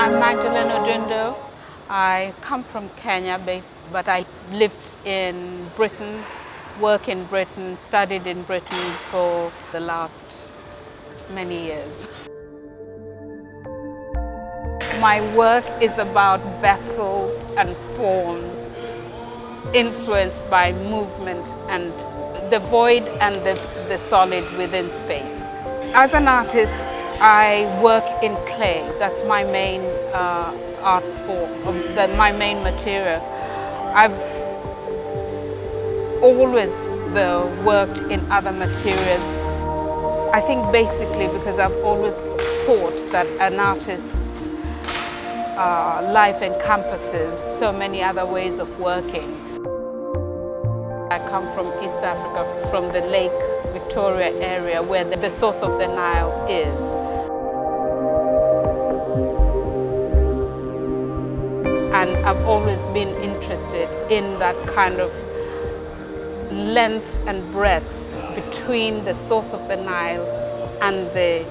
I'm Magdelene Odundo. I come from Kenya, but I lived in Britain, work in Britain, studied in Britain for the last many years. My work is about vessels and forms influenced by movement and the void and the solid within space. As an artist, I work in clay. That's my main art form, my main material. I've always worked in other materials. I think basically because I've always thought that an artist's life encompasses so many other ways of working. I come from East Africa, from the Lake Victoria area where the source of the Nile is. And I've always been interested in that kind of length and breadth between the source of the Nile and the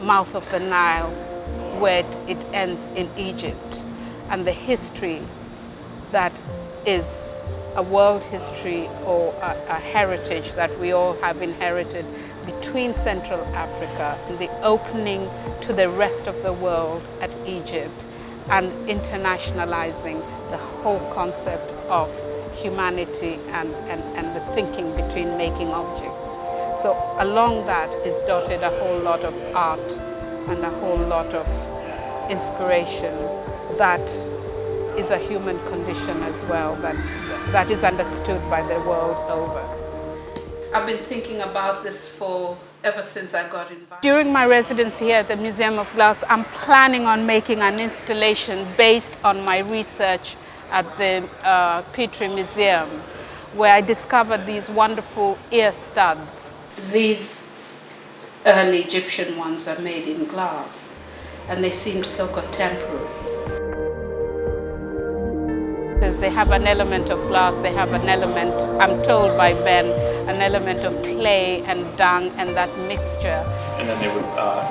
mouth of the Nile, where it ends in Egypt, and the history that is a world history or a heritage that we all have inherited between Central Africa and the opening to the rest of the world at Egypt, and internationalizing the whole concept of humanity and the thinking between making objects. So along that is dotted a whole lot of art and a whole lot of inspiration that is a human condition as well, that is understood by the world over. I've been thinking about this ever since I got invited. During my residency here at the Museum of Glass, I'm planning on making an installation based on my research at the Petrie Museum, where I discovered these wonderful ear studs. These early Egyptian ones are made in glass, and they seemed so contemporary. They have an element of glass, they have an element, I'm told by Ben, an element of clay and dung and that mixture. And then they would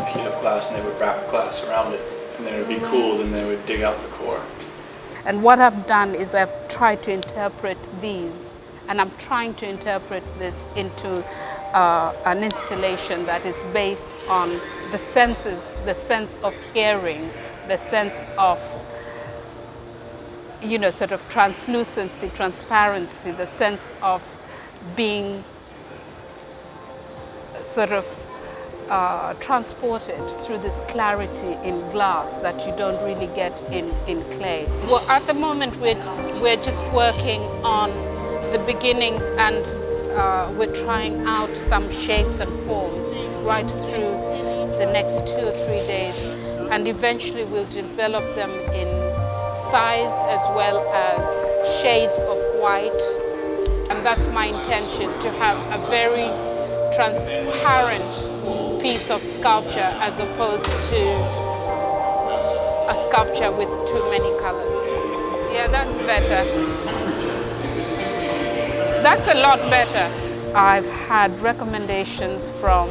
heat up glass and they would wrap glass around it, and then it would be cooled and then they would dig out the core. And what I've done is I've tried to interpret these, and I'm trying to interpret this into an installation that is based on the senses, the sense of hearing, the sense of sort of translucency, transparency, the sense of being sort of transported through this clarity in glass that you don't really get in clay. Well, at the moment we're just working on the beginnings, and we're trying out some shapes and forms right through the next 2 or 3 days, and eventually we'll develop them in size as well as shades of white. And that's my intention, to have a very transparent piece of sculpture as opposed to a sculpture with too many colors. Yeah, that's better. That's a lot better. I've had recommendations from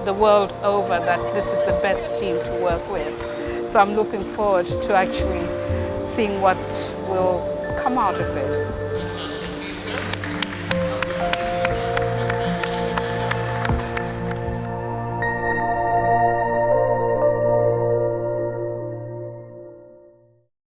the world over that this is the best team to work with. So I'm looking forward to actually seeing what will come out of it.